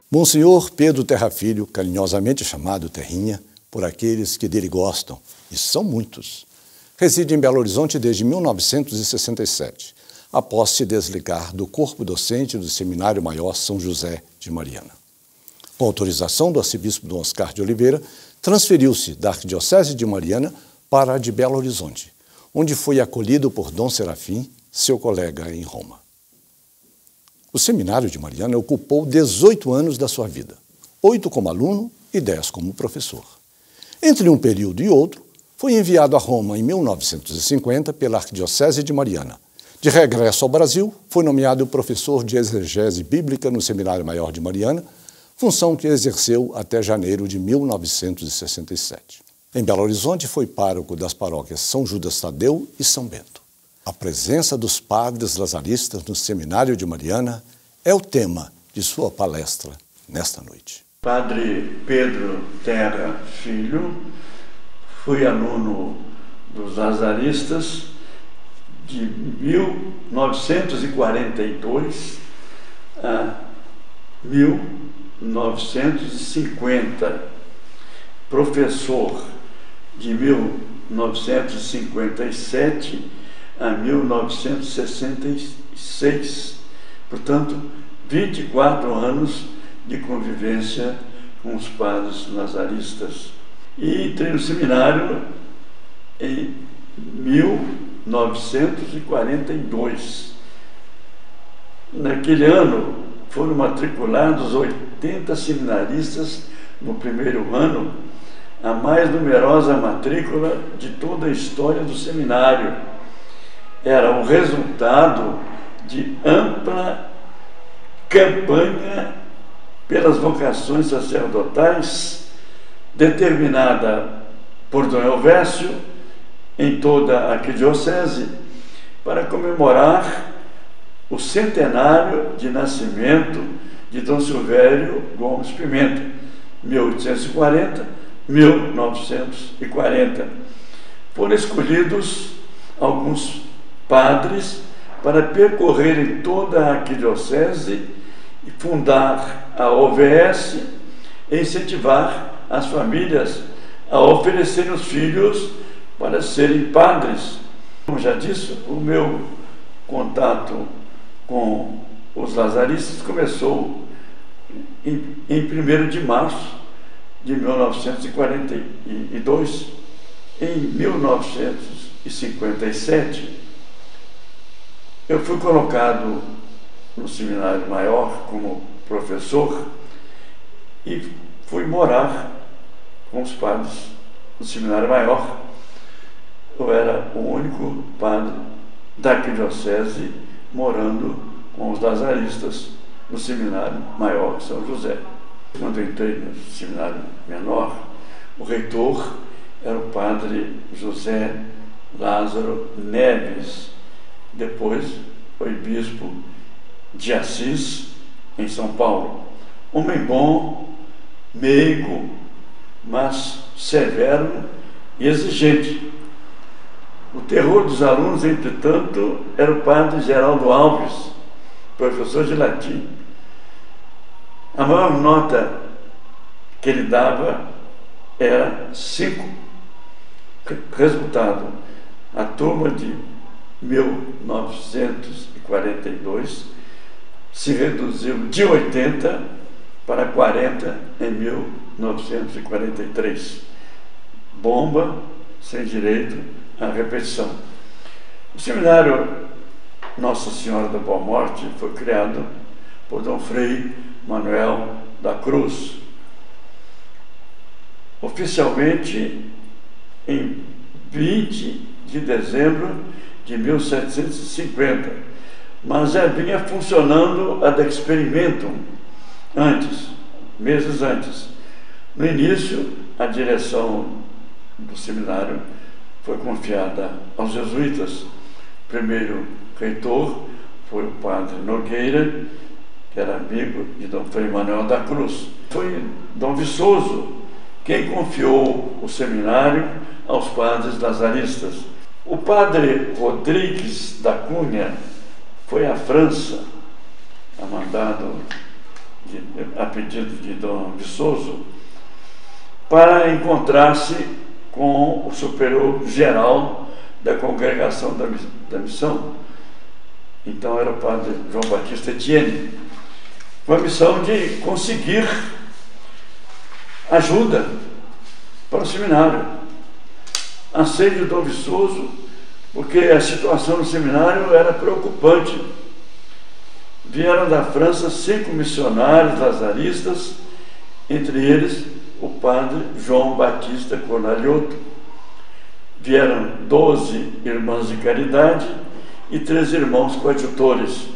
Monsenhor Pedro Terra Filho, carinhosamente chamado Terrinha, por aqueles que dele gostam, e são muitos, reside em Belo Horizonte desde 1967, após se desligar do corpo docente do Seminário Maior São José de Mariana. Com autorização do arcebispo Dom Oscar de Oliveira, transferiu-se da Arquidiocese de Mariana para a de Belo Horizonte, onde foi acolhido por Dom Serafim, seu colega em Roma. O Seminário de Mariana ocupou 18 anos da sua vida, 8 como aluno e 10 como professor. Entre um período e outro, foi enviado a Roma em 1950 pela Arquidiocese de Mariana. De regresso ao Brasil, foi nomeado professor de exegese bíblica no Seminário Maior de Mariana, função que exerceu até janeiro de 1967. Em Belo Horizonte, foi pároco das paróquias São Judas Tadeu e São Bento. A presença dos padres lazaristas no Seminário de Mariana é o tema de sua palestra nesta noite. Padre Pedro Terra Filho, fui aluno dos lazaristas de 1942 a 1950, professor de 1957 a 1966, portanto, 24 anos de convivência com os padres lazaristas. E entrei no seminário em 1942. Naquele ano, foram matriculados 80 seminaristas no primeiro ano, a mais numerosa matrícula de toda a história do seminário. Era o resultado de ampla campanha pelas vocações sacerdotais, determinada por Dom Elvésio em toda a arquidiocese, para comemorar o centenário de nascimento de Dom Silvério Gomes Pimenta, 1840-1940. Foram escolhidos alguns padres para percorrerem toda a arquidiocese e fundar a OVS e incentivar as famílias a oferecerem os filhos para serem padres. Como já disse, o meu contato com os lazaristas começou em 1º de março de 1942. Em 1957, eu fui colocado no Seminário Maior como professor e fui morar com os padres do Seminário Maior. Eu era o único padre da arquidiocese morando com os lazaristas no Seminário Maior São José. Quando eu entrei no Seminário Menor, o reitor era o padre José Lázaro Neves, depois foi bispo de Assis, em São Paulo. Homem bom, meigo, mas severo e exigente. O terror dos alunos, entretanto, era o padre Geraldo Alves, professor de latim. A maior nota que ele dava era 5. Resultado, a turma de 1942 se reduziu de 80 para 40 em 1943. Bomba sem direito à repetição. O seminário Nossa Senhora da Boa Morte foi criado por Dom Frei Manuel da Cruz, oficialmente em 20 de dezembro de 1750, mas já vinha funcionando ad experimentum antes, meses antes. No início, a direção do seminário foi confiada aos jesuítas. O primeiro reitor foi o padre Nogueira, que era amigo de Dom Frei Manuel da Cruz. Foi Dom Viçoso quem confiou o seminário aos padres lazaristas. O padre Rodrigues da Cunha foi à França, a mandado a pedido de Dom Viçoso, para encontrar-se com o superior geral da congregação da missão. Então era o padre João Batista Etienne, com a missão de conseguir ajuda para o seminário. Anseio de Dom Viçoso, porque a situação no seminário era preocupante. Vieram da França 5 missionários lazaristas, entre eles o padre João Batista Cornalhoto. Vieram 12 irmãs de caridade e 3 irmãos coadjutores.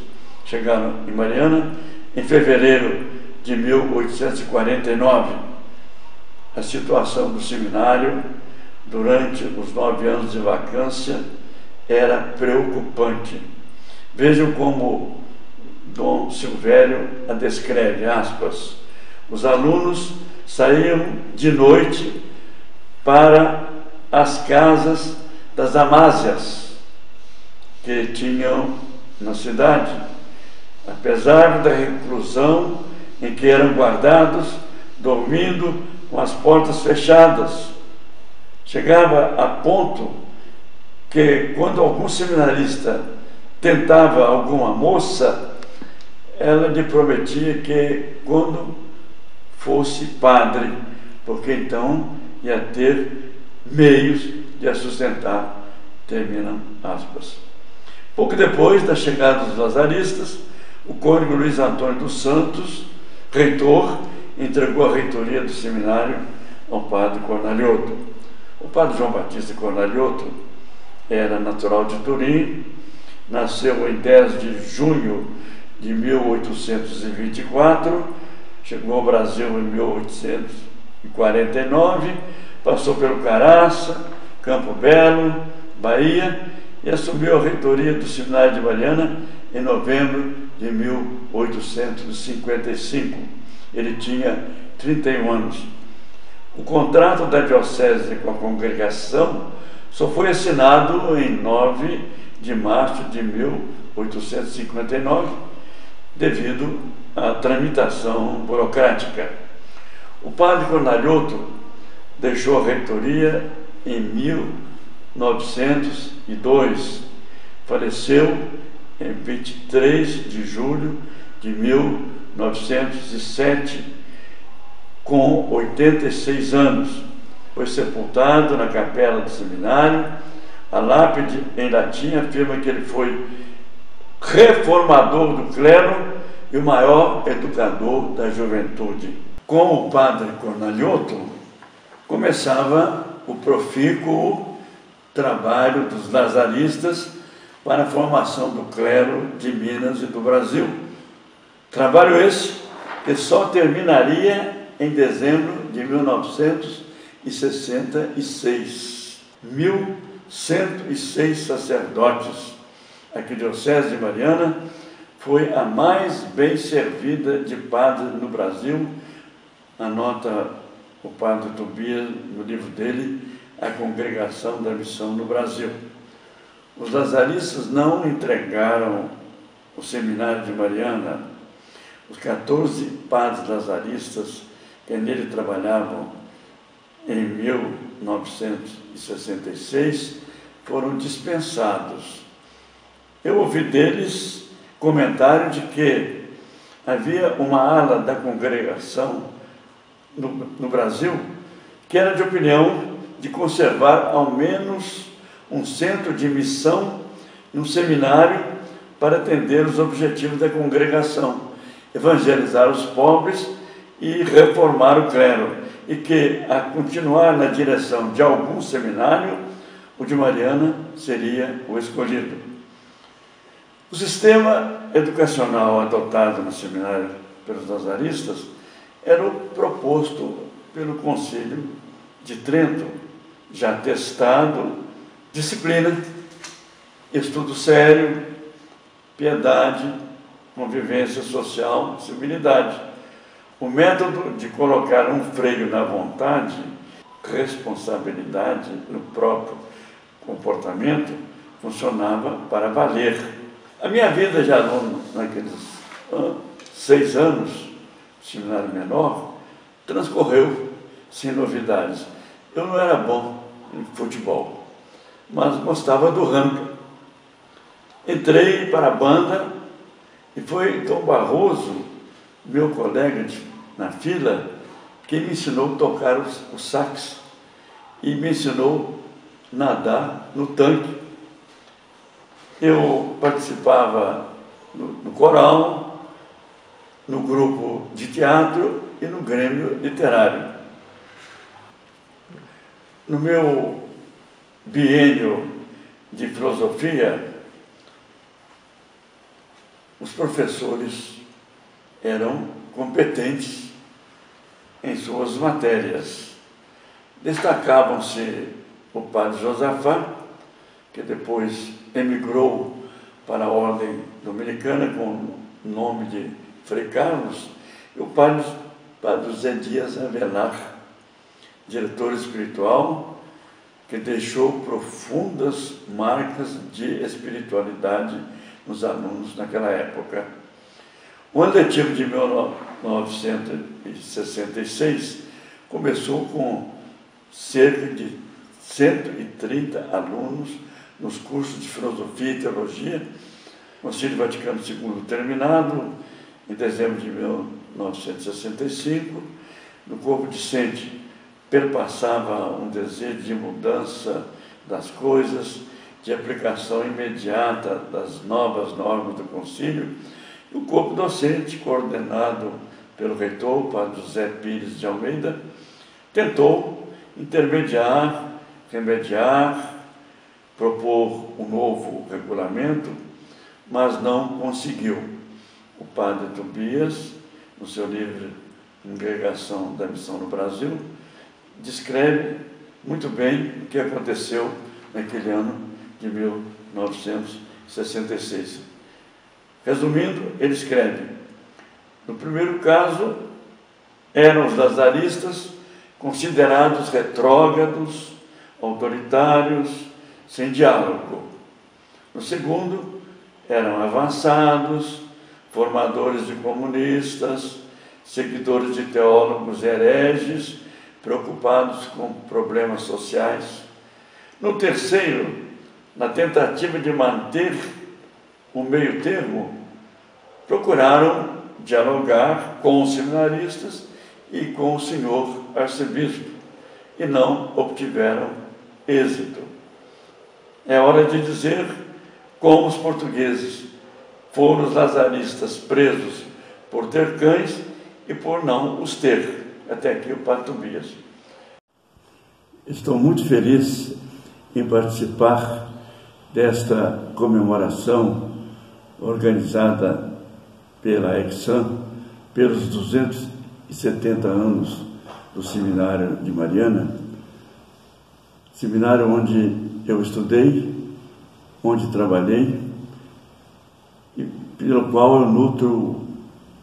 Chegaram em Mariana em fevereiro de 1849. A situação do seminário durante os 9 anos de vacância era preocupante. Vejam como Dom Silvério a descreve, aspas: os alunos saíam de noite para as casas das amásias que tinham na cidade, apesar da reclusão em que eram guardados, dormindo com as portas fechadas. Chegava a ponto que, quando algum seminarista tentava alguma moça, ela lhe prometia que, quando fosse padre, porque então ia ter meios de a sustentar, terminam aspas. Pouco depois da chegada dos lazaristas, o cônego Luiz Antônio dos Santos, reitor, entregou a reitoria do seminário ao padre Cornalhoto. O padre João Batista Cornalhoto era natural de Turim, nasceu em 10 de junho de 1824, chegou ao Brasil em 1849, passou pelo Caraça, Campo Belo, Bahia, e assumiu a reitoria do Seminário de Mariana em novembro de 1855. Ele tinha 31 anos. O contrato da diocese com a congregação só foi assinado em 9 de março de 1859, devido à tramitação burocrática. O padre Cornalhoto deixou a reitoria em 1902, faleceu em 23 de julho de 1907, com 86 anos. Foi sepultado na capela do seminário. A lápide em latim afirma que ele foi reformador do clero e o maior educador da juventude. Com o padre Cornalhoto, começava o profícuo trabalho dos lazaristas para a formação do clero de Minas e do Brasil. Trabalho esse que só terminaria em dezembro de 1966. 1.106 sacerdotes. A Arquidiocese de Mariana foi a mais bem servida de padres no Brasil, anota o padre Tobias no livro dele, A Congregação da Missão no Brasil. Os lazaristas não entregaram o Seminário de Mariana. Os 14 padres lazaristas que nele trabalhavam em 1966 foram dispensados. Eu ouvi deles comentário de que havia uma ala da congregação no Brasil que era de opinião de conservar ao menos um centro de missão e um seminário para atender os objetivos da congregação, evangelizar os pobres e reformar o clero, e que, a continuar na direção de algum seminário, o de Mariana seria o escolhido. O sistema educacional adotado no seminário pelos lazaristas era o proposto pelo Concílio de Trento, já testado: disciplina, estudo sério, piedade, convivência social, civilidade. O método de colocar um freio na vontade, responsabilidade no próprio comportamento, funcionava para valer. A minha vida de aluno naqueles 6 anos seminário menor, transcorreu sem novidades. Eu não era bom em futebol, mas gostava do ranking. Entrei para a banda e foi Tom Barroso, meu colega na fila, que me ensinou a tocar o sax e me ensinou a nadar no tanque. Eu participava no coral, no grupo de teatro e no grêmio literário. No meu biênio de filosofia, os professores eram competentes em suas matérias. Destacavam-se o padre Josafá, que depois emigrou para a Ordem Dominicana com o nome de Frei Carlos, e o padre José Dias Avelar, diretor espiritual, que deixou profundas marcas de espiritualidade nos alunos naquela época. O ano letivo de 1966 começou com cerca de 130 alunos nos cursos de Filosofia e Teologia, Concílio Vaticano II terminado em dezembro de 1965. No corpo discente perpassava um desejo de mudança das coisas, de aplicação imediata das novas normas do concílio, e o corpo docente, coordenado pelo reitor, padre José Pires de Almeida, tentou intermediar, remediar, propor um novo regulamento, mas não conseguiu. O padre Tobias, no seu livro Congregação da Missão no Brasil, descreve muito bem o que aconteceu naquele ano de 1966. Resumindo, ele escreve: no primeiro caso, eram os lazaristas considerados retrógrados, autoritários, sem diálogo. No segundo, eram avançados, formadores de comunistas, seguidores de teólogos hereges, preocupados com problemas sociais. No terceiro, na tentativa de manter o meio termo, procuraram dialogar com os seminaristas e com o senhor arcebispo, e não obtiveram êxito. É hora de dizer como os portugueses foram os lazaristas presos por ter cães e por não os ter. Até aqui o padre Tobias. Estou muito feliz em participar desta comemoração organizada pela EXAM pelos 270 anos do Seminário de Mariana, seminário onde eu estudei, onde trabalhei e pelo qual eu nutro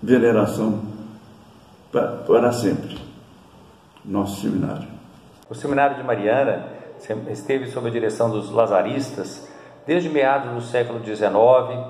veneração para sempre. Nosso seminário. O Seminário de Mariana esteve sob a direção dos lazaristas desde meados do século XIX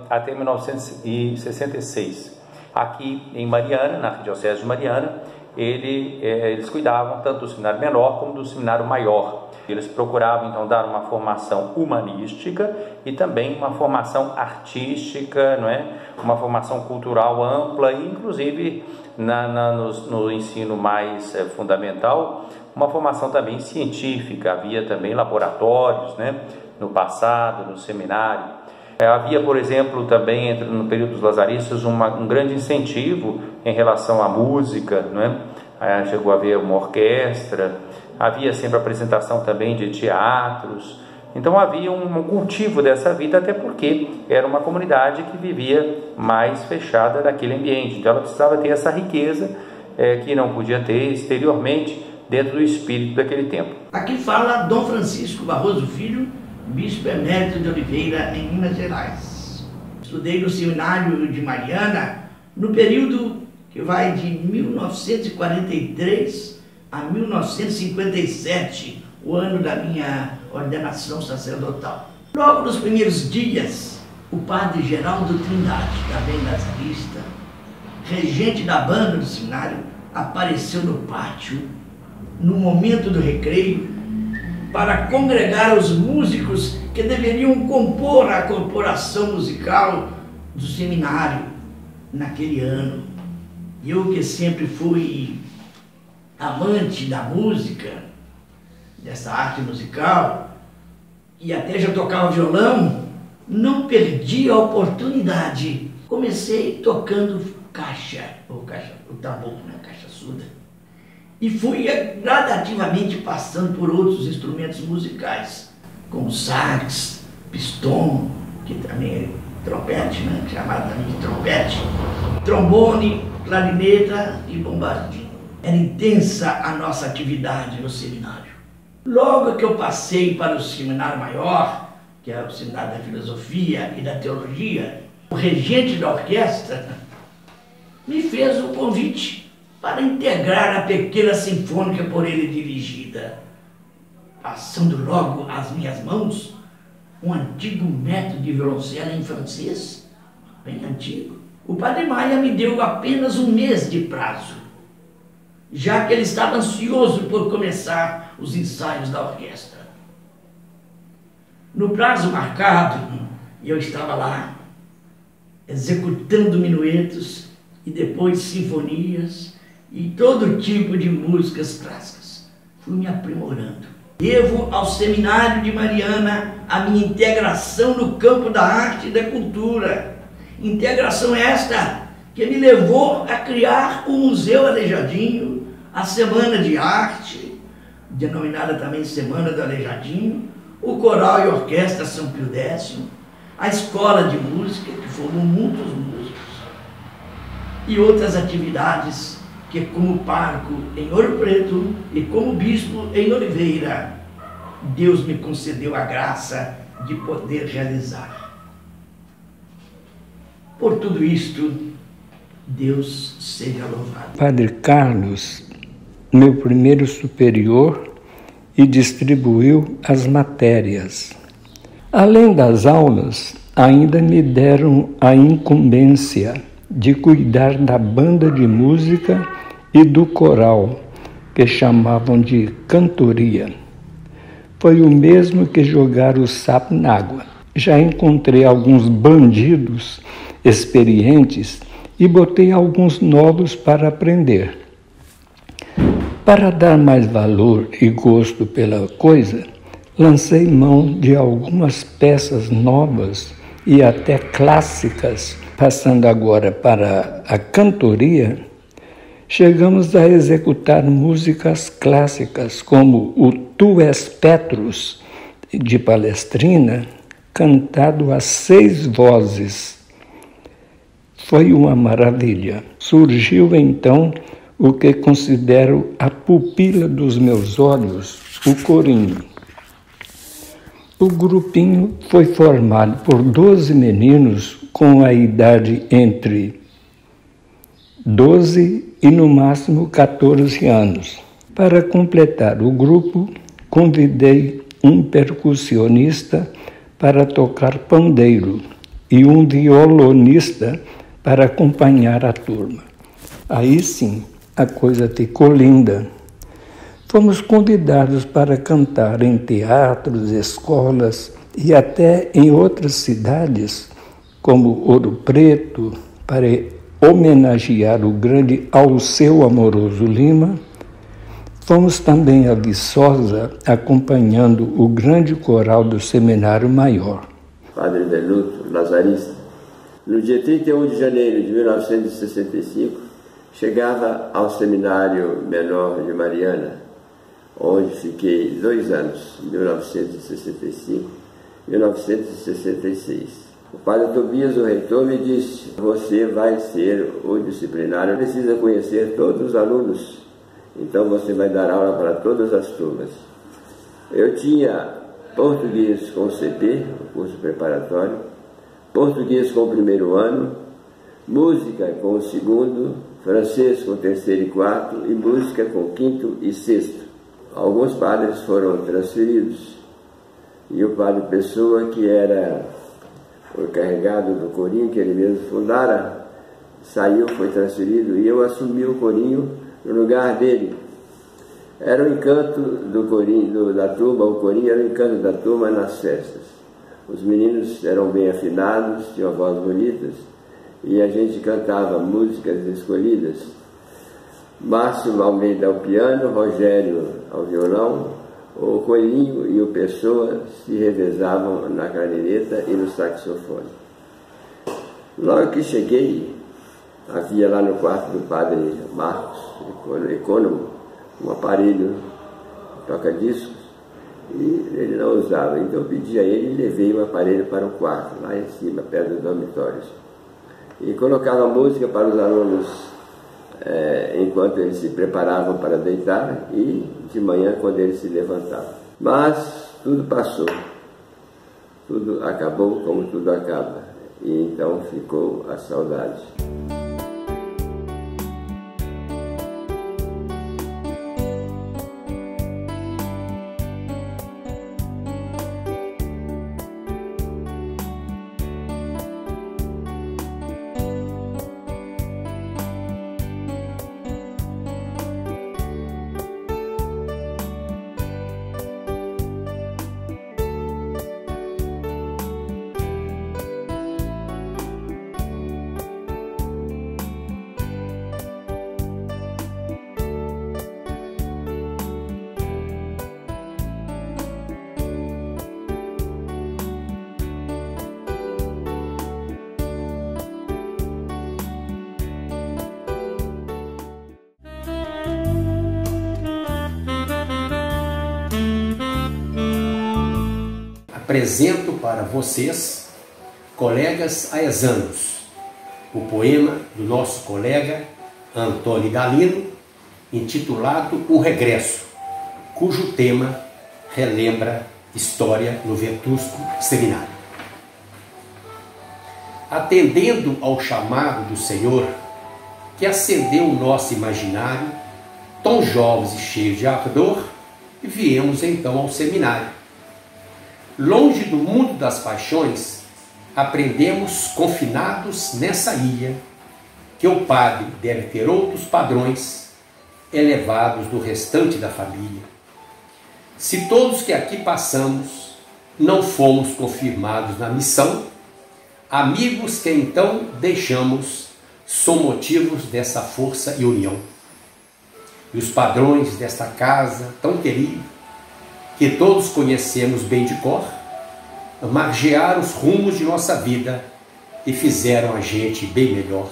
até 1966. Aqui em Mariana, na Arquidiocese de Mariana, eles cuidavam tanto do seminário menor como do seminário maior. Eles procuravam então dar uma formação humanística e também uma formação artística, não é? Uma formação cultural ampla e inclusive no ensino mais fundamental, uma formação também científica. Havia também laboratórios, né? No passado, no seminário. Havia, por exemplo, também no período dos lazaristas um grande incentivo em relação à música, não é? Chegou a haver uma orquestra, havia sempre apresentação também de teatros. Então havia um cultivo dessa vida, até porque era uma comunidade que vivia mais fechada naquele ambiente. Então ela precisava ter essa riqueza que não podia ter exteriormente dentro do espírito daquele tempo. Aqui fala Dom Francisco Barroso Filho, bispo emérito de Oliveira, em Minas Gerais. Estudei no Seminário de Mariana no período que vai de 1943 a 1957, o ano da minha ordenação sacerdotal. Logo nos primeiros dias, o padre Geraldo Trindade, também nazarista, regente da banda do seminário, apareceu no pátio, no momento do recreio, para congregar os músicos que deveriam compor a corporação musical do seminário naquele ano. Eu, que sempre fui amante da música, dessa arte musical, e até já tocava violão, não perdi a oportunidade. Comecei tocando caixa, o tambor, né? Caixa surda. E fui gradativamente passando por outros instrumentos musicais, como sax, pistão, que também é trompete, né? Chamado também de trompete, trombone, clarineta e bombardino. Era intensa a nossa atividade no seminário. Logo que eu passei para o seminário maior, que é o seminário da filosofia e da teologia, o regente da orquestra me fez um convite para integrar a pequena sinfônica por ele dirigida. Passando logo às minhas mãos um antigo método de violoncelo em francês, bem antigo. O padre Maia me deu apenas um mês de prazo, já que ele estava ansioso por começar os ensaios da orquestra. No prazo marcado, eu estava lá, executando minuetos e depois sinfonias e todo tipo de músicas clássicas. Fui me aprimorando. Devo ao Seminário de Mariana a minha integração no campo da arte e da cultura. Integração esta que me levou a criar o Museu Aleijadinho, a Semana de Arte, denominada também Semana do Aleijadinho, o Coral e Orquestra São Pio X, a Escola de Música, que formou muitos músicos, e outras atividades que, como pároco em Ouro Preto e como bispo em Oliveira, Deus me concedeu a graça de poder realizar. Por tudo isto, Deus seja louvado. Padre Carlos, meu primeiro superior, e distribuiu as matérias. Além das aulas, ainda me deram a incumbência de cuidar da banda de música e do coral, que chamavam de cantoria. Foi o mesmo que jogar o sapo na água. Já encontrei alguns bandidos experientes e botei alguns novos para aprender. Para dar mais valor e gosto pela coisa, lancei mão de algumas peças novas e até clássicas. Passando agora para a cantoria, chegamos a executar músicas clássicas como o Tu és Petrus, de Palestrina, cantado a 6 vozes. Foi uma maravilha. Surgiu então o que considero a pupila dos meus olhos, o corinho. O grupinho foi formado por 12 meninos com a idade entre 12 e no máximo 14 anos. Para completar o grupo, convidei um percussionista para tocar pandeiro e um violonista para acompanhar a turma. Aí sim, a coisa ficou linda. Fomos convidados para cantar em teatros, escolas e até em outras cidades, como Ouro Preto, para homenagear o grande Alceu Amoroso Lima. Fomos também a Viçosa, acompanhando o grande coral do Seminário Maior. Padre Beluto, lazarista. No dia 31 de janeiro de 1965, chegava ao Seminário Menor de Mariana, onde fiquei 2 anos, 1965 e 1966. O padre Tobias, o reitor, me disse: você vai ser o disciplinário, precisa conhecer todos os alunos, então você vai dar aula para todas as turmas. Eu tinha português com CP, o curso preparatório, português com o 1º ano, música com o 2º, francês com o 3º e 4º e música com o 5º e 6º. Alguns padres foram transferidos e o padre Pessoa, que era o encarregado do corinho que ele mesmo fundara, saiu, foi transferido, e eu assumi o corinho no lugar dele. Era o encanto do corinho, da turma, o corinho era o encanto da turma nas festas. Os meninos eram bem afinados, tinham vozes bonitas, e a gente cantava músicas escolhidas. Márcio Almeida ao piano, Rogério ao violão, o Coelhinho e o Pessoa se revezavam na clarineta e no saxofone. Logo que cheguei, havia lá no quarto do padre Marcos, ecônomo, um aparelho toca-discos, e ele não usava. Então eu pedi a ele e levei o aparelho para o quarto, lá em cima, perto dos dormitórios. E colocava música para os alunos enquanto eles se preparavam para deitar e de manhã quando eles se levantavam. Mas tudo passou, tudo acabou como tudo acaba, e então ficou a saudade. Apresento para vocês, colegas aesanos, o poema do nosso colega Antônio Galino, intitulado O Regresso, cujo tema relembra história no Vetusco Seminário. Atendendo ao chamado do Senhor, que acendeu o nosso imaginário, tão jovens e cheios de ardor, viemos então ao seminário. Longe do mundo das paixões, aprendemos confinados nessa ilha, que o padre deve ter outros padrões, elevados do restante da família. Se todos que aqui passamos não fomos confirmados na missão, amigos que então deixamos são motivos dessa força e união. E os padrões desta casa tão querida, que todos conhecemos bem de cor, margearam os rumos de nossa vida e fizeram a gente bem melhor.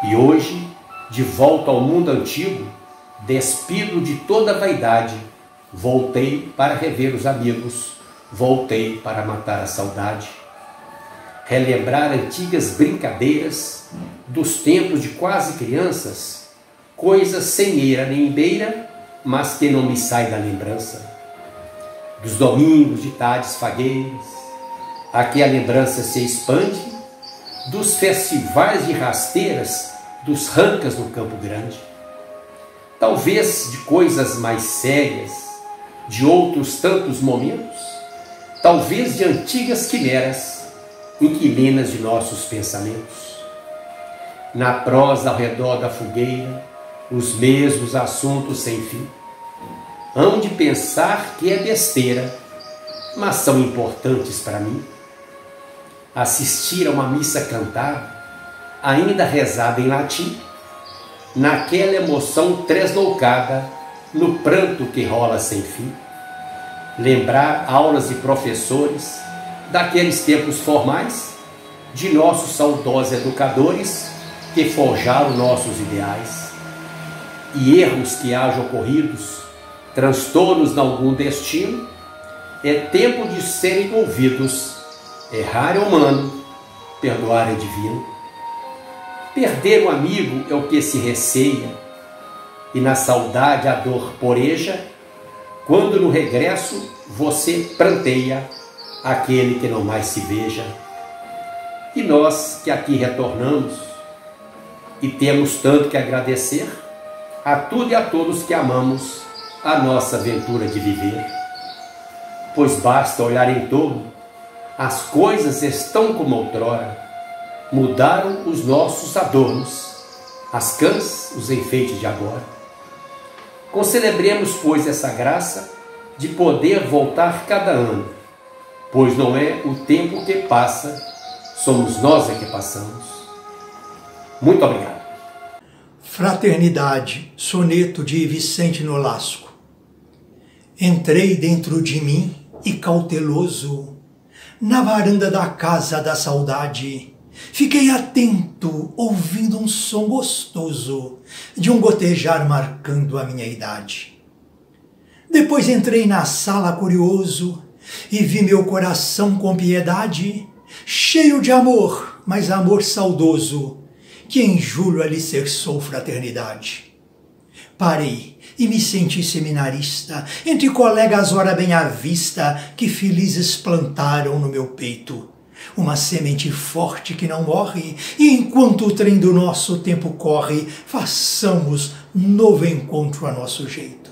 E hoje, de volta ao mundo antigo, despido de toda vaidade, voltei para rever os amigos, voltei para matar a saudade. Relembrar antigas brincadeiras dos tempos de quase crianças, coisas sem eira nem beira, mas que não me sai da lembrança. Dos domingos de tardes fagueiras, aqui a lembrança se expande, dos festivais de rasteiras, dos rancas no Campo Grande. Talvez de coisas mais sérias, de outros tantos momentos, talvez de antigas quimeras, inquilinas de nossos pensamentos. Na prosa ao redor da fogueira, os mesmos assuntos sem fim. Hão de pensar que é besteira, mas são importantes para mim. Assistir a uma missa cantada, ainda rezada em latim, naquela emoção tresloucada, no pranto que rola sem fim. Lembrar aulas de professores, daqueles tempos formais, de nossos saudosos educadores, que forjaram nossos ideais. E erros que hajam ocorridos, transtornos de algum destino, é tempo de serem ouvidos. Errar é humano, perdoar é divino. Perder um amigo é o que se receia, e na saudade a dor poreja, quando no regresso você pranteia aquele que não mais se veja. E nós que aqui retornamos, e temos tanto que agradecer a tudo e a todos que amamos a nossa aventura de viver. Pois basta olhar em torno, as coisas estão como outrora, Mudaram os nossos adornos, as cãs, os enfeites de agora. Concelebremos, pois, essa graça de poder voltar cada ano, pois não é o tempo que passa, somos nós é que passamos. Muito obrigado. Fraternidade, soneto de Vicente Nolasco. Entrei dentro de mim e cauteloso, na varanda da casa da saudade, fiquei atento, ouvindo um som gostoso de um gotejar marcando a minha idade. Depois entrei na sala curioso e vi meu coração com piedade, cheio de amor, mas amor saudoso, que em julho alicerçou fraternidade. Parei e me senti seminarista, entre colegas ora bem à vista, que felizes plantaram no meu peito uma semente forte que não morre, e enquanto o trem do nosso tempo corre, façamos novo encontro a nosso jeito.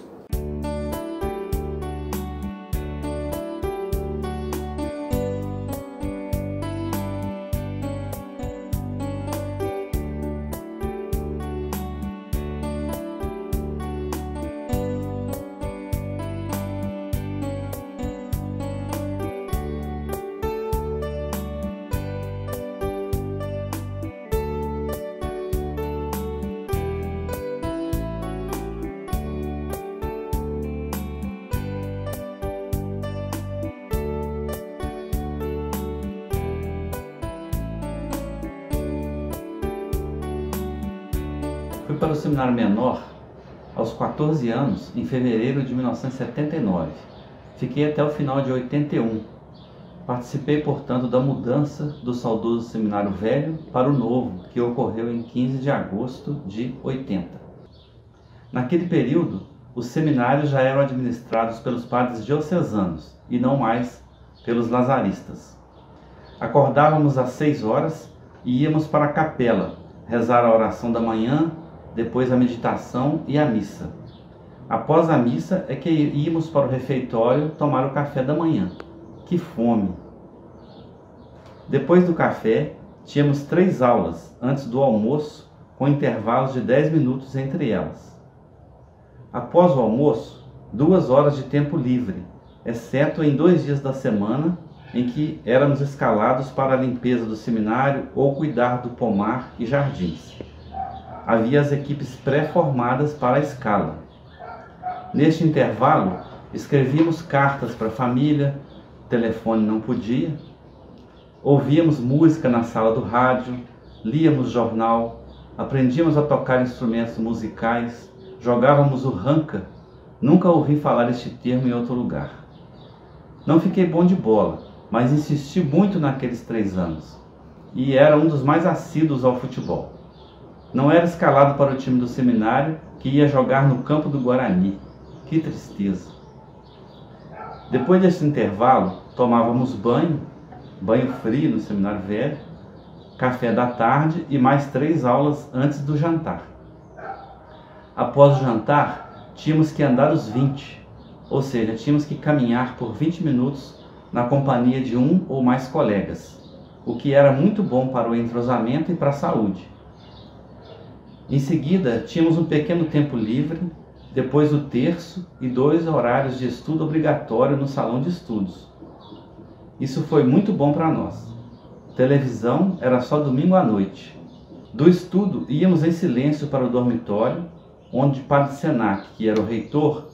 Fui para o seminário menor aos 14 anos, em fevereiro de 1979. Fiquei até o final de 81. Participei, portanto, da mudança do saudoso seminário velho para o novo, que ocorreu em 15 de agosto de 80. Naquele período, os seminários já eram administrados pelos padres diocesanos e não mais pelos lazaristas. Acordávamos às 6 horas e íamos para a capela, rezar a oração da manhã, depois a meditação e a missa. Após a missa é que íamos para o refeitório tomar o café da manhã. Que fome! Depois do café, tínhamos 3 aulas antes do almoço, com intervalos de 10 minutos entre elas. Após o almoço, 2 horas de tempo livre, exceto em 2 dias da semana, em que éramos escalados para a limpeza do seminário ou cuidar do pomar e jardins. Havia as equipes pré-formadas para a escala. Neste intervalo, escrevíamos cartas para a família, telefone não podia, ouvíamos música na sala do rádio, líamos jornal, aprendíamos a tocar instrumentos musicais, jogávamos o ranca, nunca ouvi falar este termo em outro lugar. Não fiquei bom de bola, mas insisti muito naqueles 3 anos, e era um dos mais assíduos ao futebol. Não era escalado para o time do seminário, que ia jogar no campo do Guarani. Que tristeza! Depois desse intervalo, tomávamos banho frio no seminário velho, café da tarde e mais 3 aulas antes do jantar. Após o jantar, tínhamos que andar os 20, ou seja, tínhamos que caminhar por 20 minutos na companhia de um ou mais colegas, o que era muito bom para o entrosamento e para a saúde. Em seguida, tínhamos um pequeno tempo livre, depois o terço e 2 horários de estudo obrigatório no salão de estudos. Isso foi muito bom para nós. Televisão era só domingo à noite. Do estudo, íamos em silêncio para o dormitório, onde Padre Senac, que era o reitor,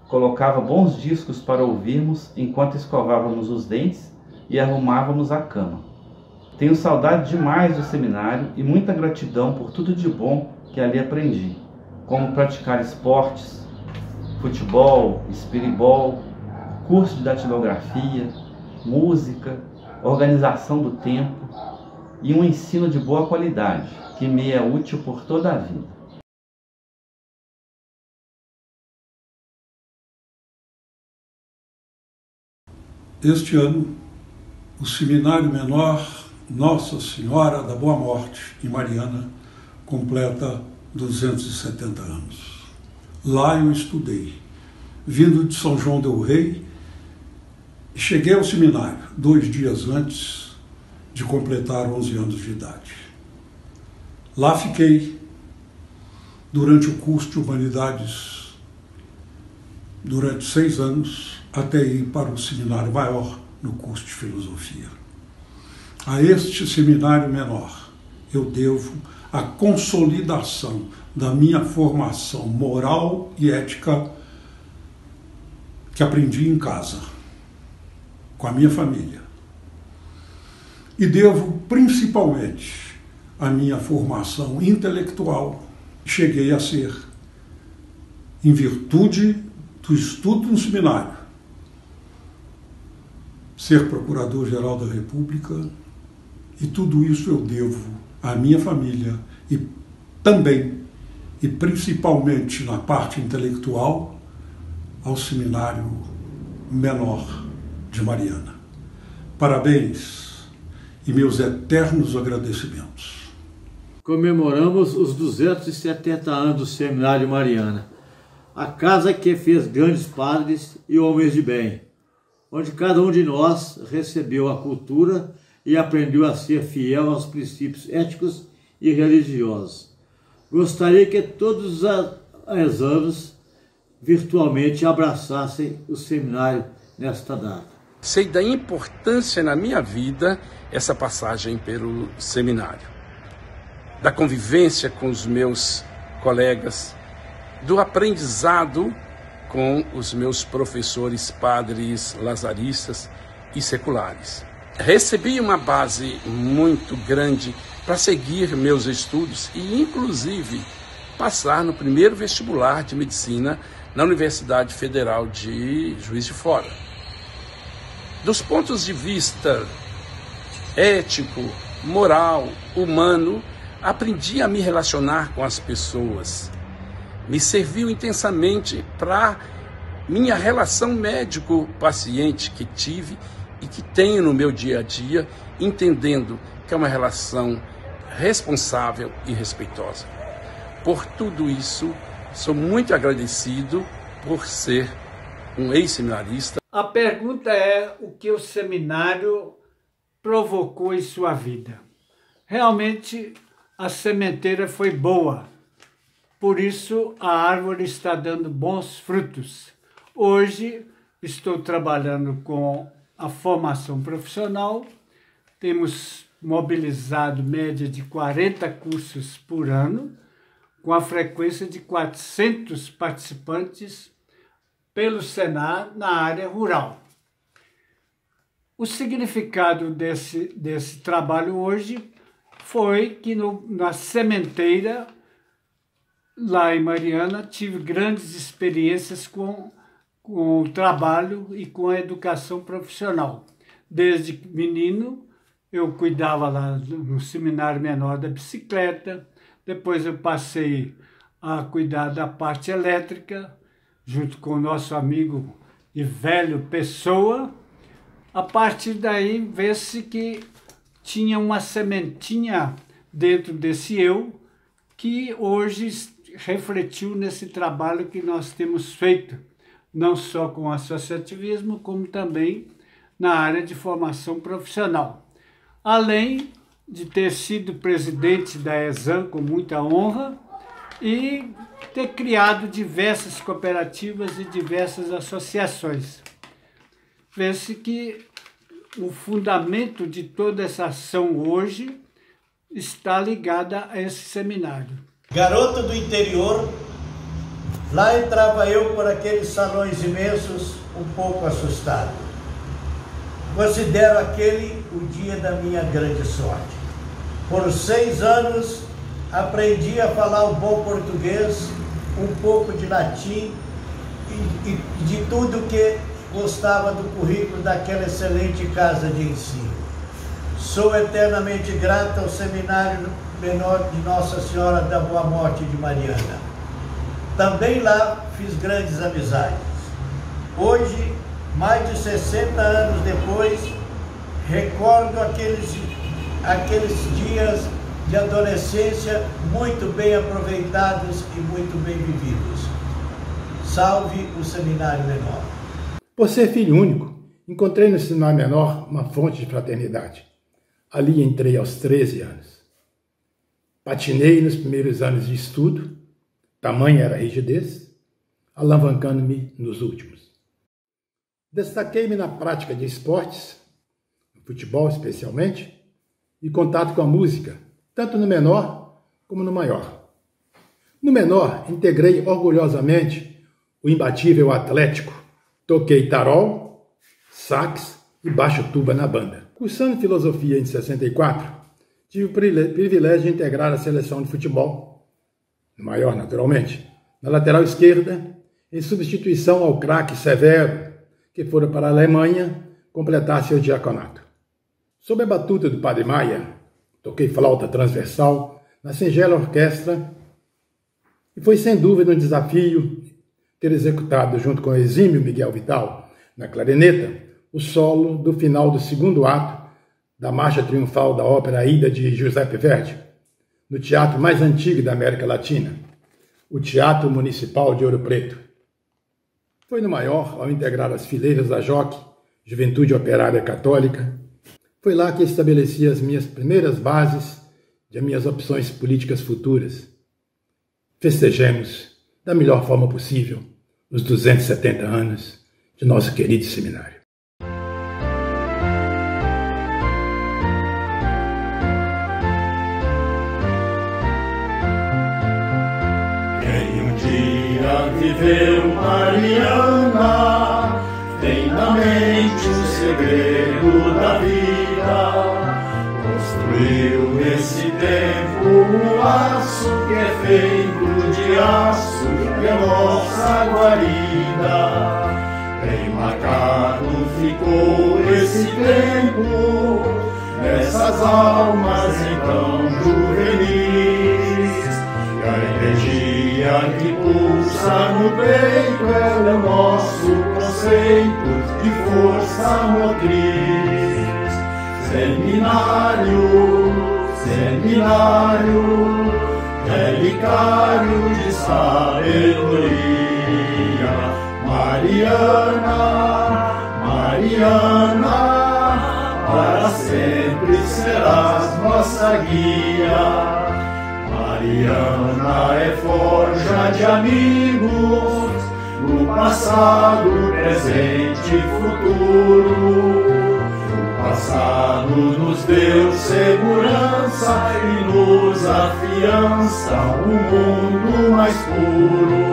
colocava bons discos para ouvirmos enquanto escovávamos os dentes e arrumávamos a cama. Tenho saudade demais do seminário e muita gratidão por tudo de bom que ali aprendi, como praticar esportes, futebol, espiribol, curso de datilografia, música, organização do tempo e um ensino de boa qualidade, que me é útil por toda a vida. Este ano, o Seminário Menor Nossa Senhora da Boa Morte, em Mariana, completa 270 anos. Lá eu estudei, vindo de São João del Rei, cheguei ao seminário 2 dias antes de completar 11 anos de idade. Lá fiquei durante o curso de Humanidades durante 6 anos, até ir para o seminário maior no curso de Filosofia. A este seminário menor eu devo a consolidação da minha formação moral e ética que aprendi em casa, com a minha família. E devo principalmente a minha formação intelectual. Cheguei a ser, em virtude do estudo no seminário, ser Procurador-Geral da República, e tudo isso eu devo à minha família e também, e principalmente na parte intelectual, ao Seminário Menor de Mariana. Parabéns e meus eternos agradecimentos. Comemoramos os 270 anos do Seminário Mariana, a casa que fez grandes padres e homens de bem, onde cada um de nós recebeu a cultura e aprendeu a ser fiel aos princípios éticos e religiosos. Gostaria que todos os anos virtualmente abraçassem o seminário nesta data. Sei da importância na minha vida essa passagem pelo seminário, da convivência com os meus colegas, do aprendizado com os meus professores padres lazaristas e seculares. Recebi uma base muito grande para seguir meus estudos e, inclusive, passar no primeiro vestibular de medicina na Universidade Federal de Juiz de Fora. Dos pontos de vista ético, moral, humano, aprendi a me relacionar com as pessoas. Me serviu intensamente para minha relação médico-paciente que tive e que tenho no meu dia a dia, entendendo que é uma relação responsável e respeitosa. Por tudo isso, sou muito agradecido por ser um ex-seminarista. A pergunta é o que o seminário provocou em sua vida. Realmente, a sementeira foi boa. Por isso, a árvore está dando bons frutos. Hoje, estou trabalhando com a formação profissional. Temos mobilizado média de 40 cursos por ano, com a frequência de 400 participantes pelo Senar na área rural. O significado desse trabalho hoje foi que na sementeira, lá em Mariana, tive grandes experiências com o trabalho e com a educação profissional. Desde menino, eu cuidava lá no Seminário Menor da bicicleta, depois eu passei a cuidar da parte elétrica, junto com o nosso amigo e velho Pessoa. A partir daí, vê-se que tinha uma sementinha dentro desse eu, que hoje refletiu nesse trabalho que nós temos feito, não só com o associativismo, como também na área de formação profissional. Além de ter sido presidente da ESAM com muita honra e ter criado diversas cooperativas e diversas associações. Vê-se que o fundamento de toda essa ação hoje está ligada a esse seminário. Garoto do interior, lá entrava eu por aqueles salões imensos, um pouco assustado. Considero aquele o dia da minha grande sorte. Por 6 anos, aprendi a falar um bom português, um pouco de latim e de tudo que gostava do currículo daquela excelente casa de ensino. Sou eternamente grato ao Seminário Menor de Nossa Senhora da Boa Morte de Mariana. Também lá fiz grandes amizades. Hoje, mais de 60 anos depois, recordo aqueles dias de adolescência muito bem aproveitados e muito bem vividos. Salve o Seminário Menor. Por ser filho único, encontrei no Seminário Menor uma fonte de fraternidade. Ali entrei aos 13 anos. Patinei nos primeiros anos de estudo, tamanha era a rigidez, alavancando-me nos últimos. Destaquei-me na prática de esportes, no futebol especialmente, e contato com a música, tanto no menor como no maior. No menor, integrei orgulhosamente o imbatível Atlético. Toquei tarol, sax e baixo tuba na banda. Cursando filosofia em 64, tive o privilégio de integrar a seleção de futebol, no maior naturalmente, na lateral esquerda, em substituição ao craque Severo, que fora para a Alemanha completar seu diaconato. Sob a batuta do Padre Maia, toquei flauta transversal na singela orquestra e foi sem dúvida um desafio ter executado junto com o exímio Miguel Vital na clarineta o solo do final do segundo ato da marcha triunfal da ópera Aida de Giuseppe Verdi, no teatro mais antigo da América Latina, o Teatro Municipal de Ouro Preto. Foi no maior ao integrar as fileiras da JOC, Juventude Operária Católica. Foi lá que estabeleci as minhas primeiras bases de minhas opções políticas futuras. Festejemos, da melhor forma possível, os 270 anos de nosso querido seminário. Quem um dia viveu Mariana, tem na mente o segredo da vida. Construiu nesse tempo um laço que é feito de aço, que é nossa guarida. Bem marcado ficou esse tempo nessas almas então juvenis. E a energia que pulsa no peito é o nosso conceito de força motriz. Seminário, seminário, relicário de sabedoria. Mariana, Mariana, para sempre serás nossa guia. Mariana é forja de amigos, no passado, presente e futuro. O passado nos deu segurança e nos afiança um mundo mais puro.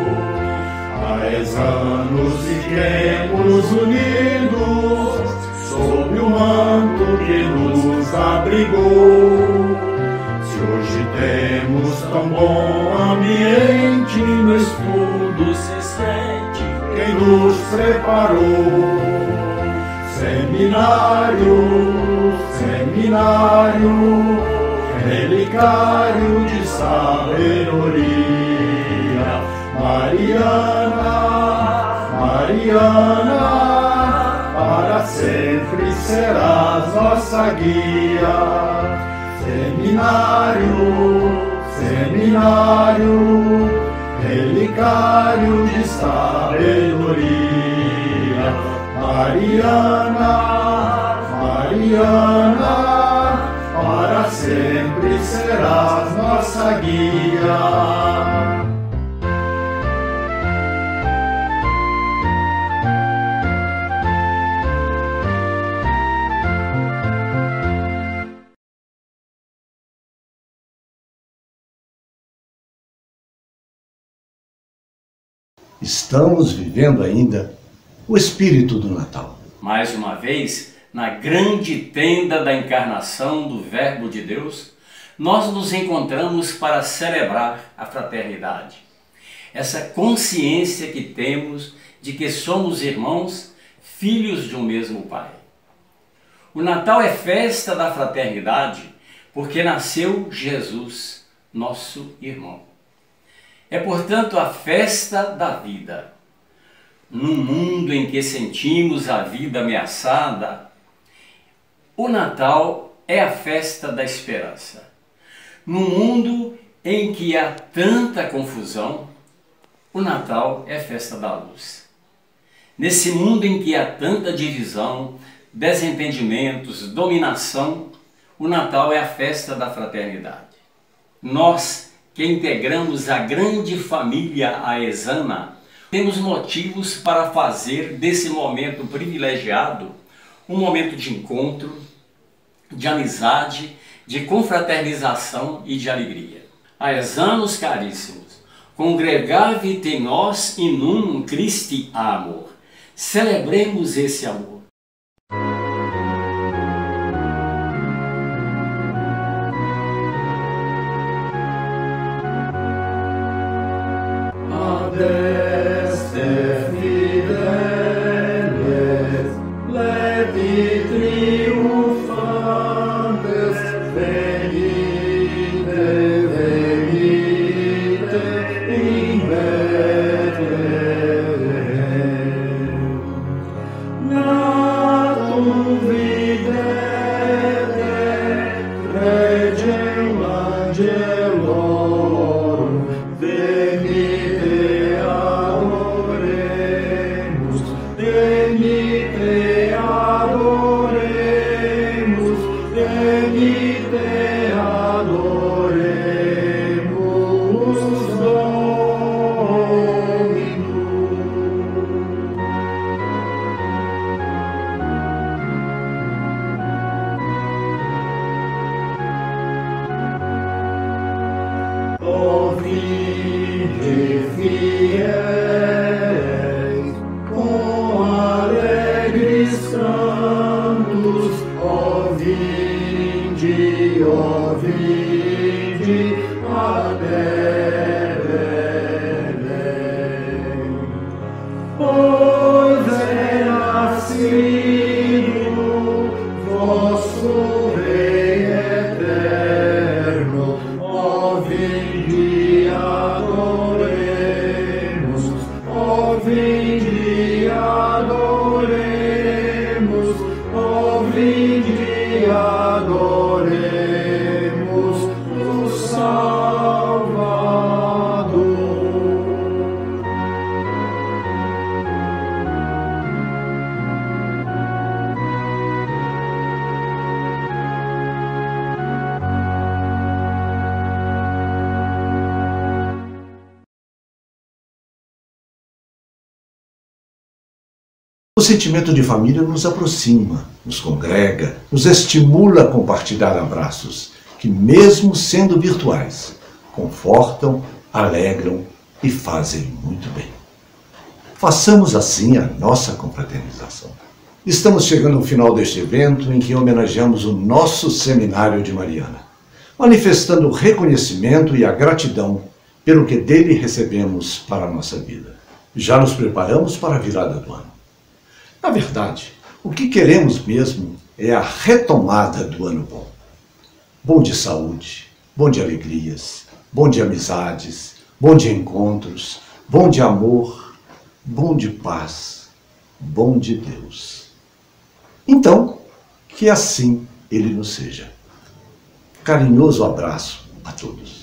Há 10 anos fiquemos unidos sob o manto que nos abrigou. Se hoje temos tão bom ambiente no estudo se sente quem nos preparou. Seminário, seminário, relicário de sabedoria. Mariana, Mariana, para sempre serás nossa guia. Seminário, seminário, relicário de sabedoria. Mariana, Mariana, para sempre serás nossa guia. Estamos vivendo ainda o espírito do Natal. Mais uma vez, na grande tenda da encarnação do Verbo de Deus, nós nos encontramos para celebrar a fraternidade. Essa consciência que temos de que somos irmãos, filhos de um mesmo Pai. O Natal é festa da fraternidade porque nasceu Jesus, nosso irmão. É, portanto, a festa da vida. Num mundo em que sentimos a vida ameaçada, o Natal é a festa da esperança. Num mundo em que há tanta confusão, o Natal é a festa da luz. Nesse mundo em que há tanta divisão, desentendimentos, dominação, o Natal é a festa da fraternidade. Nós, que integramos a grande família aezana, temos motivos para fazer desse momento privilegiado um momento de encontro, de amizade, de confraternização e de alegria. Aezanos caríssimos, congregavit in nos in unum Christi amor. Celebremos esse amor. O sentimento de família nos aproxima, nos congrega, nos estimula a compartilhar abraços que, mesmo sendo virtuais, confortam, alegram e fazem muito bem. Façamos assim a nossa confraternização. Estamos chegando ao final deste evento em que homenageamos o nosso Seminário de Mariana, manifestando o reconhecimento e a gratidão pelo que dele recebemos para a nossa vida. Já nos preparamos para a virada do ano. Na verdade, o que queremos mesmo é a retomada do ano bom. Bom de saúde, bom de alegrias, bom de amizades, bom de encontros, bom de amor, bom de paz, bom de Deus. Então, que assim ele nos seja. Carinhoso abraço a todos.